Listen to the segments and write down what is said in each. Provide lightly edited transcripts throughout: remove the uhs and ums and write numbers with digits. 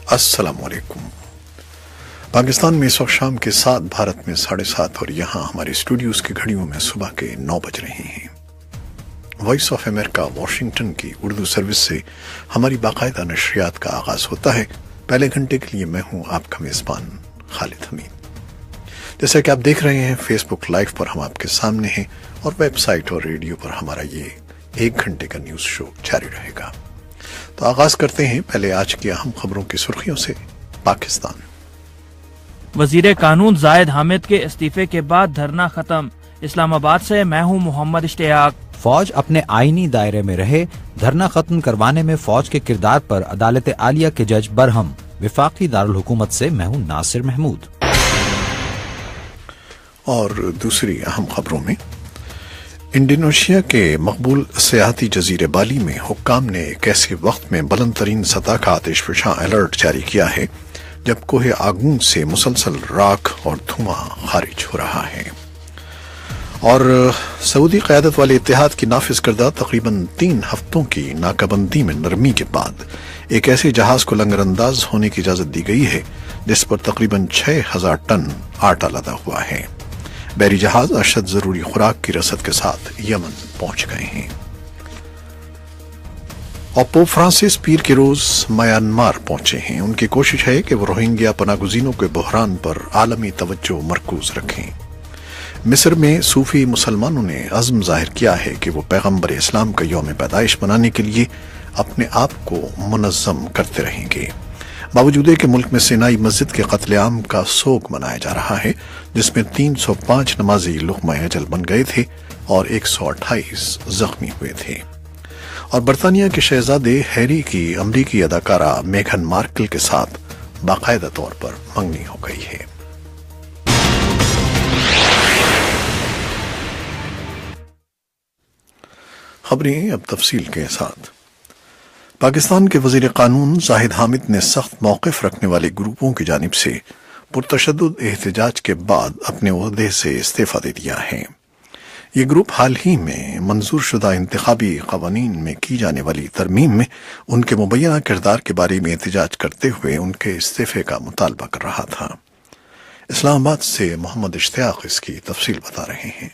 السلام علیکم۔ پاکستان میں اس وقت شام کے 7، بھارت میں 7:30، اور یہاں ہمارے اسٹوڈیوز کی گھڑیوں میں صبح کے 9 بج رہے ہیں۔ وائس آف امریکہ واشنگٹن کی اردو سروس سے ہماری باقاعدہ نشریات کا آغاز ہوتا ہے۔ پہلے گھنٹے کے لیے میں ہوں آپ کا میزبان خالد حمید۔ جیسا کہ آپ دیکھ رہے ہیں فیس بک لائیو پر ہم آپ کے سامنے ہیں، اور ویب سائٹ اور ریڈیو پر ہمارا یہ 1 گھنٹے کا نیوز شو جاری رہے گا۔ تو آغاز کرتے ہیں پہلے آج کی اہم خبروں کی سرخیوں سے۔ پاکستان وزیر قانون زاہد حامد کے استعفے کے بعد دھرنا ختم۔ اسلام آباد سے میں ہوں محمد اشتیاق۔ فوج اپنے آئینی دائرے میں رہے، دھرنا ختم کروانے میں فوج کے کردار پر عدالت عالیہ کے جج برہم۔ وفاقی دارالحکومت سے میں ہوں ناصر محمود۔ اور دوسری اہم خبروں میں، انڈونیشیا کے مقبول سیاحتی جزیرے بالی میں حکام نے ایک ایسے وقت میں بلند ترین سطح کا آتش فشاں الرٹ جاری کیا ہے جب کوہ آگون سے مسلسل راکھ اور دھواں خارج ہو رہا ہے، اور سعودی قیادت والے اتحاد کی نافذ کردہ تقریباً 3 ہفتوں کی ناکہ بندی میں نرمی کے بعد ایک ایسے جہاز کو لنگر انداز ہونے کی اجازت دی گئی ہے جس پر تقریباً 6000 ٹن آٹا لدا ہوا ہے۔ بحری جہاز اشد ضروری خوراک کی رسد کے ساتھ یمن پہنچ گئے ہیں، اور پوپ فرانسس پیر کے روز میانمار پہنچے ہیں۔ ان کی کوشش ہے کہ وہ روہنگیا پناہ گزینوں کے بحران پر عالمی توجہ مرکوز رکھیں۔ مصر میں صوفی مسلمانوں نے عزم ظاہر کیا ہے کہ وہ پیغمبر اسلام کا یوم پیدائش منانے کے لیے اپنے آپ کو منظم کرتے رہیں گے، باوجود کہ ملک میں سینائی مسجد کے قتل عام کا سوگ منایا جا رہا ہے، جس میں 305 نمازی لقمہ اجل بن گئے تھے اور 128 زخمی ہوئے تھے۔ اور برطانیہ کے شہزادے ہیری کی امریکی اداکارہ میگھن مارکل کے ساتھ باقاعدہ طور پر منگنی ہو گئی ہے۔ خبریں اب تفصیل کے ساتھ۔ پاکستان کے وزیر قانون زاہد حامد نے سخت موقف رکھنے والے گروپوں کی جانب سے پرتشدد احتجاج کے بعد اپنے عہدے سے استعفیٰ دے دیا ہے۔ یہ گروپ حال ہی میں منظور شدہ انتخابی قوانین میں کی جانے والی ترمیم میں ان کے مبینہ کردار کے بارے میں احتجاج کرتے ہوئے ان کے استعفے کا مطالبہ کر رہا تھا۔ اسلام آباد سے محمد اشتیاق اس کی تفصیل بتا رہے ہیں۔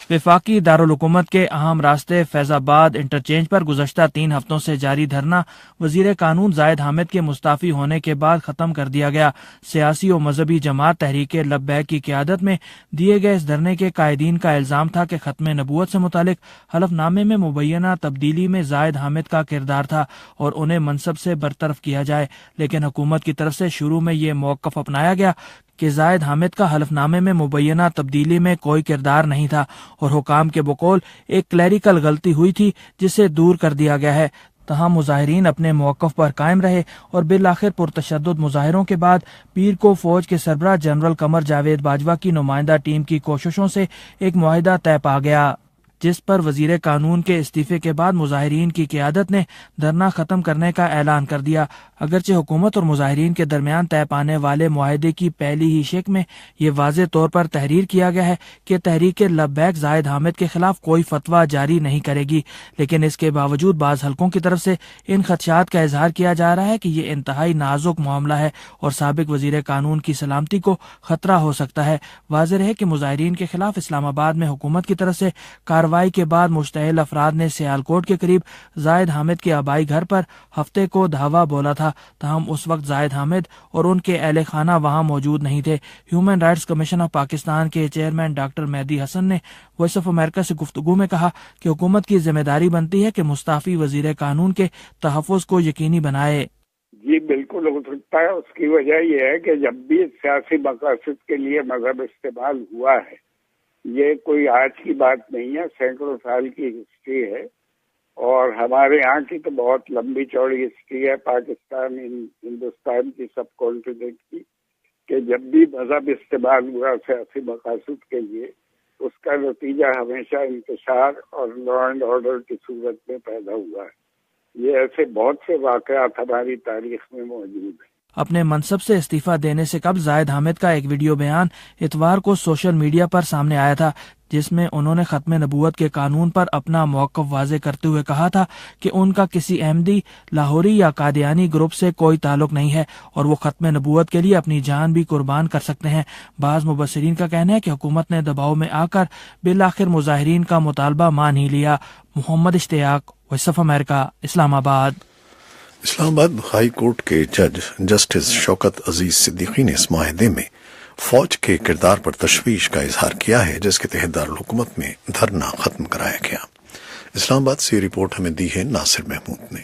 وفاقی دارالحکومت کے اہم راستے فیض آباد انٹرچینج پر گزشتہ 3 ہفتوں سے جاری دھرنا وزیر قانون زاہد حامد کے مستعفی ہونے کے بعد ختم کر دیا گیا۔ سیاسی و مذہبی جماعت تحریک لبیک کی قیادت میں دیے گئے اس دھرنے کے قائدین کا الزام تھا کہ ختم نبوت سے متعلق حلف نامے میں مبینہ تبدیلی میں زاہد حامد کا کردار تھا اور انہیں منصب سے برطرف کیا جائے، لیکن حکومت کی طرف سے شروع میں یہ موقف اپنایا گیا کہ زاہد حامد کا حلف نامے میں مبینہ تبدیلی میں کوئی کردار نہیں تھا، اور حکام کے بقول ایک کلیریکل غلطی ہوئی تھی جسے دور کر دیا گیا ہے۔ تاہم مظاہرین اپنے موقف پر قائم رہے، اور بالآخر پرتشدد مظاہروں کے بعد پیر کو فوج کے سربراہ جنرل قمر جاوید باجوہ کی نمائندہ ٹیم کی کوششوں سے ایک معاہدہ طے پا گیا، جس پر وزیر قانون کے استعفے کے بعد مظاہرین کی قیادت نے دھرنا ختم کرنے کا اعلان کر دیا۔ اگرچہ حکومت اور مظاہرین کے درمیان طے پانے والے معاہدے کی پہلی ہی شق میں یہ واضح طور پر تحریر کیا گیا ہے کہ تحریک لبیک زاہد حامد کے خلاف کوئی فتویٰ جاری نہیں کرے گی، لیکن اس کے باوجود بعض حلقوں کی طرف سے ان خدشات کا اظہار کیا جا رہا ہے کہ یہ انتہائی نازک معاملہ ہے اور سابق وزیر قانون کی سلامتی کو خطرہ ہو سکتا ہے۔ واضح ہے کہ مظاہرین کے خلاف اسلام آباد میں حکومت کی طرف سے کارروائی کے بعد مشتعل افراد نے سیالکوٹ کے قریب زاہد حامد کے آبائی گھر پر ہفتے کو دھاوا بولا تھا، تاہم اس وقت زاہد حامد اور ان کے اہل خانہ وہاں موجود نہیں تھے۔ Human rights commission of Pakistan کے چیئرمین ڈاکٹر مہدی حسن نے وائس آف امریکہ سے گفتگو میں کہا کہ حکومت کی ذمہ داری بنتی ہے کہ مستعفی وزیر قانون کے تحفظ کو یقینی بنائے۔ جی بالکل ہو سکتا ہے۔ اس کی وجہ یہ ہے کہ جب بھی سیاسی مقاصد کے لیے مذہب استعمال ہوا ہے، یہ کوئی آج کی بات نہیں ہے، سینکڑوں سال کی ہسٹری ہے، اور ہمارے یہاں کی تو بہت لمبی چوڑی ہسٹری ہے پاکستان ہندوستان کی سب کانٹیننٹ کی، کہ جب بھی مذہب استعمال ہوا سیاسی مقاصد کے لیے، اس کا نتیجہ ہمیشہ انتشار اور لا اینڈ آرڈر کی صورت میں پیدا ہوا ہے۔ یہ ایسے بہت سے واقعات ہماری تاریخ میں موجود ہیں۔ اپنے منصب سے استعفی دینے سے قبل زاہد حامد کا ایک ویڈیو بیان اتوار کو سوشل میڈیا پر سامنے آیا تھا، جس میں انہوں نے ختم نبوت کے قانون پر اپنا موقف واضح کرتے ہوئے کہا تھا کہ ان کا کسی احمدی، لاہوری یا قادیانی گروپ سے کوئی تعلق نہیں ہے اور وہ ختم نبوت کے لیے اپنی جان بھی قربان کر سکتے ہیں۔ بعض مبصرین کا کہنا ہے کہ حکومت نے دباؤ میں آ کر بالآخر مظاہرین کا مطالبہ مان ہی لیا۔ محمد اشتیاق، وائس آف امریکہ، اسلام آباد۔ اسلام آباد ہائی کورٹ کے جج جسٹس شوکت عزیز صدیقی نے اس معاہدے میں فوج کے کردار پر تشویش کا اظہار کیا ہے، جس کے تحت دارالحکومت میں دھرنا ختم کرایا گیا۔ اسلام آباد سے رپورٹ ہمیں دی ہے ناصر محمود نے۔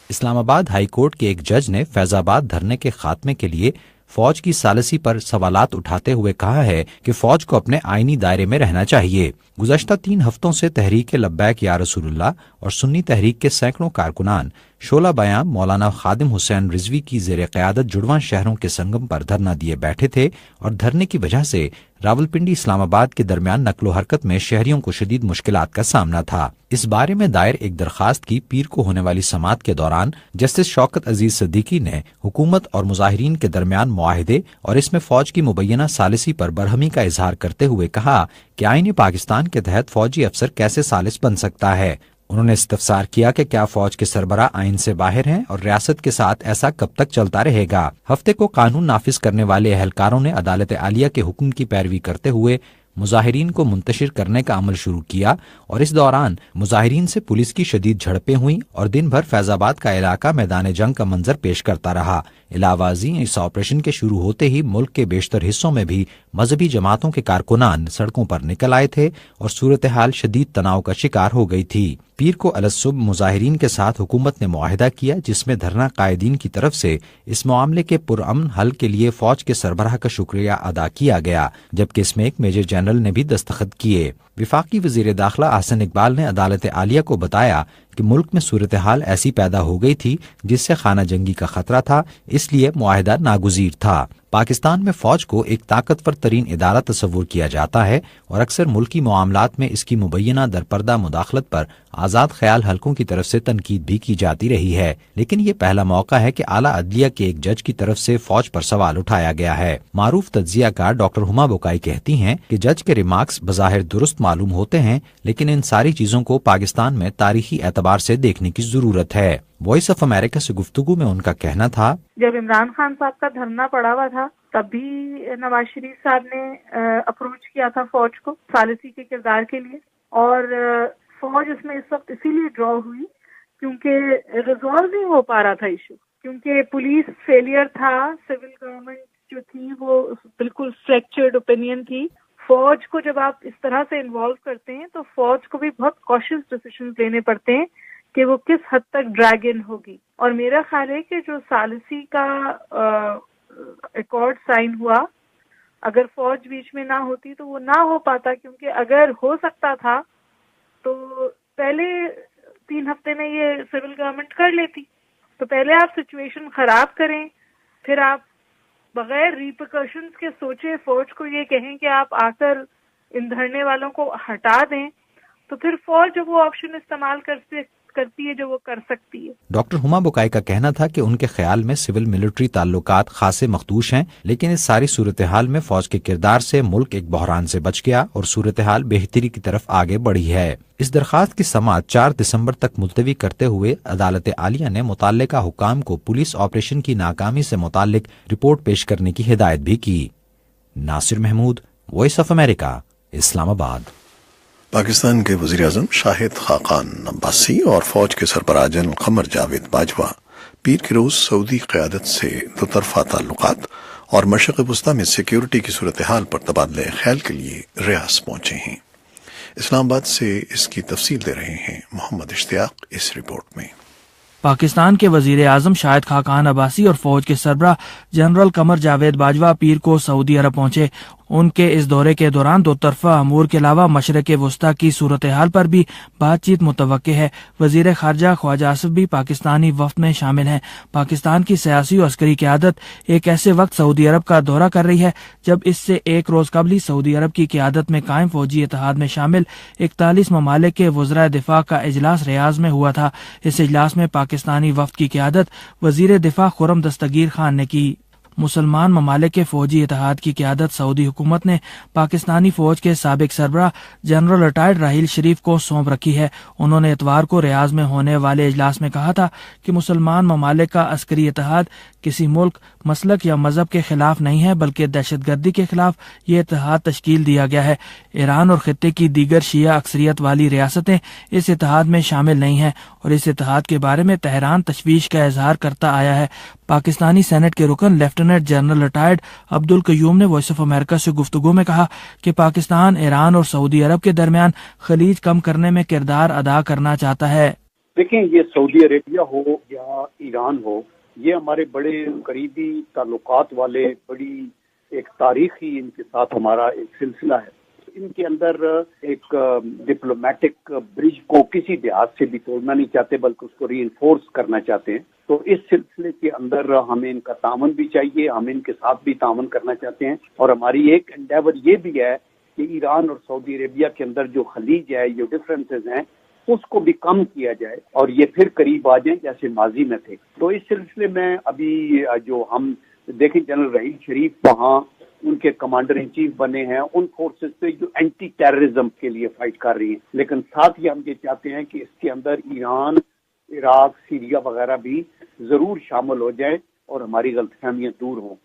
اسلام آباد ہائی کورٹ کے ایک جج نے فیض آباد دھرنے کے خاتمے کے لیے فوج کی ثالثی پر سوالات اٹھاتے ہوئے کہا ہے کہ فوج کو اپنے آئینی دائرے میں رہنا چاہیے۔ گزشتہ 3 ہفتوں سے تحریک لبیک یا رسول اللہ اور سنی تحریک کے سینکڑوں کارکنان شعلہ بیاں مولانا خادم حسین رضوی کی زیر قیادت جڑواں شہروں کے سنگم پر دھرنا دیے بیٹھے تھے اور دھرنے کی وجہ سے راولپنڈی اسلام آباد کے درمیان نقل و حرکت میں شہریوں کو شدید مشکلات کا سامنا تھا۔ اس بارے میں دائر ایک درخواست کی پیر کو ہونے والی سماعت کے دوران جسٹس شوکت عزیز صدیقی نے حکومت اور مظاہرین کے درمیان معاہدے اور اس میں فوج کی مبینہ ثالثی پر برہمی کا اظہار کرتے ہوئے کہا کہ آئین پاکستان کے تحت فوجی افسر کیسے ثالث بن سکتا ہے۔ انہوں نے استفسار کیا کہ کیا فوج کے سربراہ آئین سے باہر ہیں اور ریاست کے ساتھ ایسا کب تک چلتا رہے گا۔ ہفتے کو قانون نافذ کرنے والے اہلکاروں نے عدالت عالیہ کے حکم کی پیروی کرتے ہوئے مظاہرین کو منتشر کرنے کا عمل شروع کیا اور اس دوران مظاہرین سے پولیس کی شدید جھڑپیں ہوئیں اور دن بھر فیض آباد کا علاقہ میدان جنگ کا منظر پیش کرتا رہا۔ علاوہ ازیں اس آپریشن کے شروع ہوتے ہی ملک کے بیشتر حصوں میں بھی مذہبی جماعتوں کے کارکنان سڑکوں پر نکل آئے تھے اور صورتحال شدید تناؤ کا شکار ہو گئی تھی۔ پیر کو الصبح مظاہرین کے ساتھ حکومت نے معاہدہ کیا، جس میں دھرنا قائدین کی طرف سے اس معاملے کے پرامن حل کے لیے فوج کے سربراہ کا شکریہ ادا کیا گیا، جبکہ اس میں ایک میجر جنرل نے بھی دستخط کیے۔ وفاقی وزیر داخلہ احسن اقبال نے عدالت عالیہ کو بتایا کہ ملک میں صورتحال ایسی پیدا ہو گئی تھی جس سے خانہ جنگی کا خطرہ تھا، اس لیے معاہدہ ناگزیر تھا۔ پاکستان میں فوج کو ایک طاقتور ترین ادارہ تصور کیا جاتا ہے اور اکثر ملکی معاملات میں اس کی مبینہ درپردہ مداخلت پر آزاد خیال حلقوں کی طرف سے تنقید بھی کی جاتی رہی ہے، لیکن یہ پہلا موقع ہے کہ اعلیٰ عدلیہ کے ایک جج کی طرف سے فوج پر سوال اٹھایا گیا ہے۔ معروف تجزیہ کار ڈاکٹر ہما بوکائی کہتی ہیں کہ جج کے ریمارکس بظاہر درست معلوم ہوتے ہیں، لیکن ان ساری چیزوں کو پاکستان میں تاریخی اعتبار سے دیکھنے کی ضرورت ہے۔ وائس آف امریکہ سے گفتگو میں ان کا کہنا تھا، جب عمران خان صاحب کا دھرنا پڑا ہوا تھا تب بھی نواز شریف صاحب نے اپروچ کیا تھا فوج کو ثالثی کے کردار کے لیے، اور فوج اس میں اس وقت اسی لیے ڈرا ہوئی کیونکہ ریزالو نہیں ہو پا رہا تھا ایشو، کیونکہ پولیس فیلئر تھا، سول گورنمنٹ جو تھی وہ بالکل فریکچرڈ اوپینین تھی۔ فوج کو جب آپ اس طرح سے انوالو کرتے ہیں تو فوج کو بھی بہت کوشش ڈیسیشنز لینے پڑتے ہیں کہ وہ کس حد تک ڈریگ ان ہوگی، اور میرا خیال ہے کہ جو ثالثی کا ایکارڈ سائن ہوا، اگر فوج بیچ میں نہ ہوتی تو وہ نہ ہو پاتا، کیونکہ اگر ہو سکتا تھا تو پہلے 3 ہفتے میں یہ سول گورنمنٹ کر لیتی۔ تو پہلے آپ سچویشن خراب کریں، پھر آپ بغیر ریپرکشنز کے سوچیں، فوج کو یہ کہیں کہ آپ آ کر ان دھرنے والوں کو ہٹا دیں، تو پھر فوج جو وہ آپشن استعمال کرتی ہے جو وہ کر سکتی ہے۔ ڈاکٹر ہما بوکائی کا کہنا تھا کہ ان کے خیال میں سول ملٹری تعلقات خاصے مخدوش ہیں، لیکن اس ساری صورتحال میں فوج کے کردار سے ملک ایک بحران سے بچ گیا اور صورتحال بہتری کی طرف آگے بڑھی ہے۔ اس درخواست کی سماعت 4 دسمبر تک ملتوی کرتے ہوئے عدالت عالیہ نے متعلقہ حکام کو پولیس آپریشن کی ناکامی سے متعلق رپورٹ پیش کرنے کی ہدایت بھی کی۔ ناصر محمود، وائس آف امریکہ، اسلام آباد۔ پاکستان کے وزیراعظم شاہد خاقان عباسی اور فوج کے سربراہ جنرل قمر جاوید باجوہ پیر کے روز سعودی قیادت سے دوطرفہ تعلقات اور مشرق وسطیٰ میں سیکیورٹی کی صورتحال پر تبادلہ خیال کے لیے ریاض پہنچے ہیں۔ اسلام آباد سے اس کی تفصیل دے رہے ہیں محمد اشتیاق اس رپورٹ میں۔ پاکستان کے وزیر اعظم شاہد خاقان عباسی اور فوج کے سربراہ جنرل قمر جاوید باجوہ پیر کو سعودی عرب پہنچے۔ ان کے اس دورے کے دوران دو طرفہ امور کے علاوہ مشرق وسطی کی صورتحال پر بھی بات چیت متوقع ہے۔ وزیر خارجہ خواجہ آصف بھی پاکستانی وفد میں شامل ہیں۔ پاکستان کی سیاسی و عسکری قیادت ایک ایسے وقت سعودی عرب کا دورہ کر رہی ہے جب اس سے ایک روز قبل ہی سعودی عرب کی قیادت میں قائم فوجی اتحاد میں شامل 41 ممالک کے وزراء دفاع کا اجلاس ریاض میں ہوا تھا۔ اس اجلاس میں پاکستانی وفد کی قیادت وزیر دفاع خرم دستگیر خان نے کی۔ مسلمان ممالک کے فوجی اتحاد کی قیادت سعودی حکومت نے پاکستانی فوج کے سابق سربراہ جنرل ریٹائرڈ راحیل شریف کو سونپ رکھی ہے۔ انہوں نے اتوار کو ریاض میں ہونے والے اجلاس میں کہا تھا کہ مسلمان ممالک کا عسکری اتحاد کسی ملک، مسلک یا مذہب کے خلاف نہیں ہے بلکہ دہشت گردی کے خلاف یہ اتحاد تشکیل دیا گیا ہے۔ ایران اور خطے کی دیگر شیعہ اکثریت والی ریاستیں اس اتحاد میں شامل نہیں ہیں اور اس اتحاد کے بارے میں تہران تشویش کا اظہار کرتا آیا ہے۔ پاکستانی سینٹ کے رکن لیفٹیننٹ جنرل ریٹائرڈ عبد القیوم نے وائس آف امریکہ سے گفتگو میں کہا کہ پاکستان ایران اور سعودی عرب کے درمیان خلیج کم کرنے میں کردار ادا کرنا چاہتا ہے۔ دیکھیں، یہ سعودی عربیہ ہو یا ایران ہو، یہ ہمارے بڑے قریبی تعلقات والے، بڑی ایک تاریخی ان کے ساتھ ہمارا ایک سلسلہ ہے۔ ان کے اندر ایک ڈپلومیٹک برج کو کسی لحاظ سے بھی توڑنا نہیں چاہتے بلکہ اس کو ری انفورس کرنا چاہتے ہیں۔ تو اس سلسلے کے اندر ہمیں ان کا تعاون بھی چاہیے، ہم ان کے ساتھ بھی تعاون کرنا چاہتے ہیں، اور ہماری ایک انڈیور یہ بھی ہے کہ ایران اور سعودی عربیہ کے اندر جو خلیج ہے، جو ڈفرینسز ہیں، اس کو بھی کم کیا جائے اور یہ پھر قریب آ جائیں جیسے ماضی میں تھے۔ تو اس سلسلے میں ابھی جو ہم دیکھیں، جنرل راحیل شریف وہاں ان کے کمانڈر ان چیف بنے ہیں، ان فورسز سے جو اینٹی ٹیررزم کے لیے فائٹ کر رہی ہیں، لیکن ساتھ ہی ہم یہ چاہتے ہیں کہ اس کے اندر ایران، عراق، سیریا وغیرہ بھی ضرور شامل ہو جائیں اور ہماری غلط فہمیاں دور ہوں۔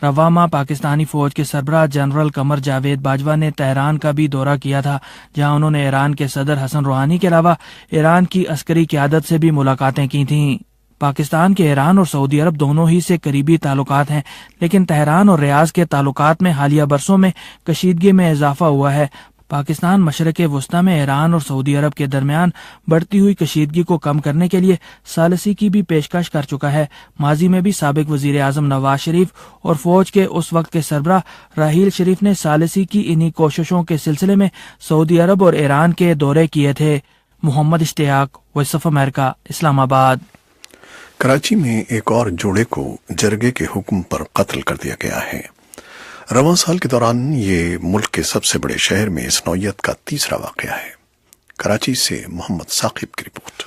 رواں ماہ پاکستانی فوج کے سربراہ جنرل قمر جاوید باجوہ نے تہران کا بھی دورہ کیا تھا، جہاں انہوں نے ایران کے صدر حسن روحانی کے علاوہ ایران کی عسکری قیادت سے بھی ملاقاتیں کی تھیں۔ پاکستان کے ایران اور سعودی عرب دونوں ہی سے قریبی تعلقات ہیں، لیکن تہران اور ریاض کے تعلقات میں حالیہ برسوں میں کشیدگی میں اضافہ ہوا ہے۔ پاکستان مشرق وسطی میں ایران اور سعودی عرب کے درمیان بڑھتی ہوئی کشیدگی کو کم کرنے کے لیے ثالثی کی بھی پیشکش کر چکا ہے۔ ماضی میں بھی سابق وزیر اعظم نواز شریف اور فوج کے اس وقت کے سربراہ راحیل شریف نے ثالثی کی انہی کوششوں کے سلسلے میں سعودی عرب اور ایران کے دورے کیے تھے۔ محمد اشتیاق، وائس آف امریکہ، اسلام آباد۔ کراچی میں ایک اور جوڑے کو جرگے کے حکم پر قتل کر دیا گیا ہے۔ رواں سال کے دوران یہ ملک کے سب سے بڑے شہر میں اس نوعیت کا تیسرا واقعہ ہے۔ کراچی سے محمد ثاقب کی رپورٹ۔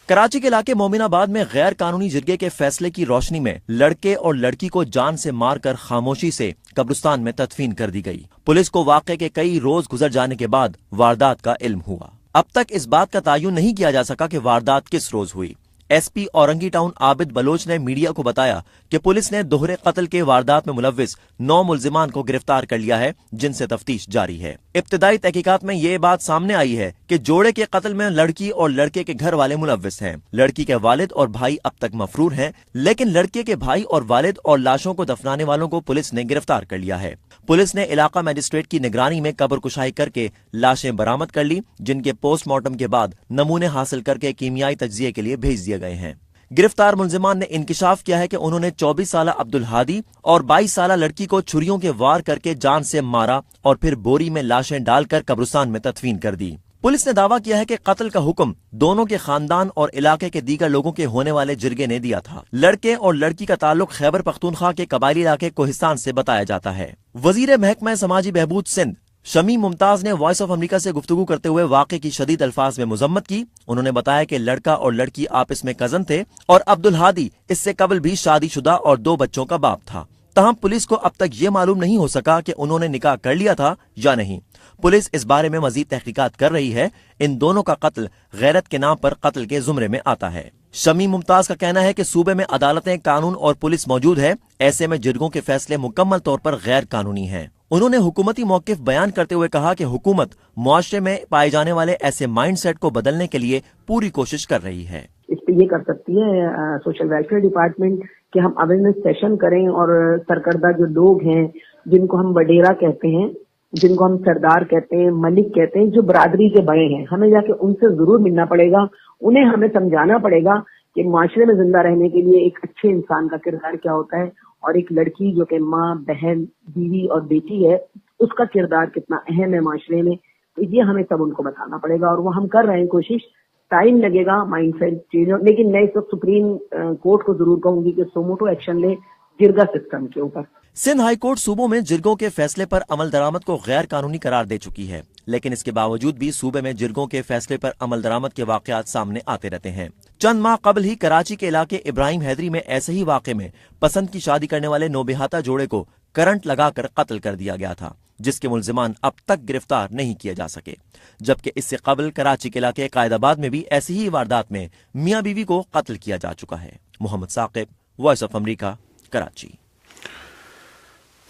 کراچی کے علاقے مومن آباد میں غیر قانونی جرگے کے فیصلے کی روشنی میں لڑکے اور لڑکی کو جان سے مار کر خاموشی سے قبرستان میں تدفین کر دی گئی۔ پولیس کو واقعے کے کئی روز گزر جانے کے بعد واردات کا علم ہوا۔ اب تک اس بات کا تعین نہیں کیا جا سکا کہ واردات کس روز ہوئی۔ ایس پی اورنگی ٹاؤن عابد بلوچ نے میڈیا کو بتایا کہ پولیس نے دوہرے قتل کے واردات میں ملوث 9 ملزمان کو گرفتار کر لیا ہے، جن سے تفتیش جاری ہے۔ ابتدائی تحقیقات میں یہ بات سامنے آئی ہے کہ جوڑے کے قتل میں لڑکی اور لڑکے کے گھر والے ملوث ہیں۔ لڑکی کے والد اور بھائی اب تک مفرور ہیں، لیکن لڑکے کے بھائی اور والد اور لاشوں کو دفنانے والوں کو پولیس نے گرفتار کر لیا ہے۔ پولیس نے علاقہ میجسٹریٹ کی نگرانی میں قبر کشائی کر کے لاشیں برآمد کر لی، جن کے پوسٹ مارٹم کے بعد نمونے حاصل کر کے کیمیائی تجزیے کے لیے بھیج دیے گئے ہیں۔ گرفتار ملزمان نے انکشاف کیا ہے کہ انہوں نے 24 سالہ عبدالہادی اور 22 سالہ لڑکی کو چھریوں کے وار کر کے جان سے مارا اور پھر بوری میں لاشیں ڈال کر قبرستان میں تدفین کر دی۔ پولیس نے دعویٰ کیا ہے کہ قتل کا حکم دونوں کے خاندان اور علاقے کے دیگر لوگوں کے ہونے والے جرگے نے دیا تھا۔ لڑکے اور لڑکی کا تعلق خیبر پختونخوا کے قبائلی علاقے کوہستان سے بتایا جاتا ہے۔ وزیر محکمہ سماجی بہبود سندھ شمیم ممتاز نے وائس آف امریکہ سے گفتگو کرتے ہوئے واقعے کی شدید الفاظ میں مذمت کی۔ انہوں نے بتایا کہ لڑکا اور لڑکی آپس میں کزن تھے اور عبدالہادی اس سے قبل بھی شادی شدہ اور 2 بچوں کا باپ تھا۔ تاہم پولیس کو اب تک یہ معلوم نہیں ہو سکا کہ انہوں نے نکاح کر لیا تھا یا نہیں۔ پولیس اس بارے میں مزید تحقیقات کر رہی ہے۔ ان دونوں کا قتل غیرت کے نام پر قتل کے زمرے میں آتا ہے۔ شمیم ممتاز کا کہنا ہے کہ صوبے میں عدالتیں، قانون اور پولیس موجود ہے، ایسے میں جرگوں کے فیصلے مکمل طور پر غیر قانونی ہیں۔ انہوں نے حکومتی موقف بیان کرتے ہوئے کہا کہ حکومت معاشرے میں پائے جانے والے ایسے مائنڈ سیٹ کو بدلنے کے لیے پوری کوشش کر رہی ہے۔ اس پہ یہ کر سکتی ہے سوشل ویلفیئر ڈپارٹمنٹ کہ ہم اویئرنیس سیشن کریں اور سرکردہ جو لوگ ہیں، جن کو ہم وڈیرا کہتے ہیں، جن کو ہم سردار کہتے ہیں، ملک کہتے ہیں، جو برادری کے بڑے ہیں، ہمیں جا کے ان سے ضرور ملنا پڑے گا۔ انہیں ہمیں سمجھانا پڑے گا کہ معاشرے میں زندہ رہنے کے لیے ایک اچھے انسان کا کردار کیا ہوتا ہے اور ایک لڑکی جو کہ ماں، بہن، بیوی اور بیٹی ہے، اس کا کردار کتنا اہم ہے معاشرے میں. تو یہ ہمیں سب ان کو بتانا پڑے گا، اور وہ ہم کر رہے ہیں کوشش. ٹائم لگے گا مائنڈ سیٹ چینج، لیکن میں اس وقت سپریم کورٹ کو ضرور کہوں گی کہ سوموٹو ایکشن لے جرگا سسٹم کے اوپر. سندھ ہائی کورٹ صوبوں میں جرگوں کے فیصلے پر عمل درآمد کو غیر قانونی قرار دے چکی ہے، لیکن اس کے باوجود بھی صوبے میں جرگوں کے فیصلے پر عمل درآمد کے واقعات سامنے آتے رہتے ہیں. چند ماہ قبل ہی کراچی کے علاقے ابراہیم حیدری میں ایسے ہی واقعے میں پسند کی شادی کرنے والے نوبہاتا جوڑے کو کرنٹ لگا کر قتل کر دیا گیا تھا، جس کے ملزمان اب تک گرفتار نہیں کیے جا سکے. جبکہ اس سے قبل کراچی کے علاقے قائد آباد میں بھی ایسی ہی واردات میں میاں بیوی کو قتل کیا جا چکا ہے. Muhammad Saqib, voice of America, Karachi.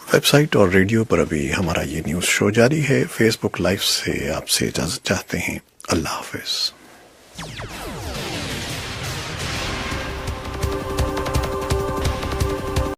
Website اور ریڈیو پر ابھی ہمارا یہ نیوز شو جاری ہے. فیس بک لائیو سے آپ سے اجازت چاہتے ہیں. اللہ حافظ.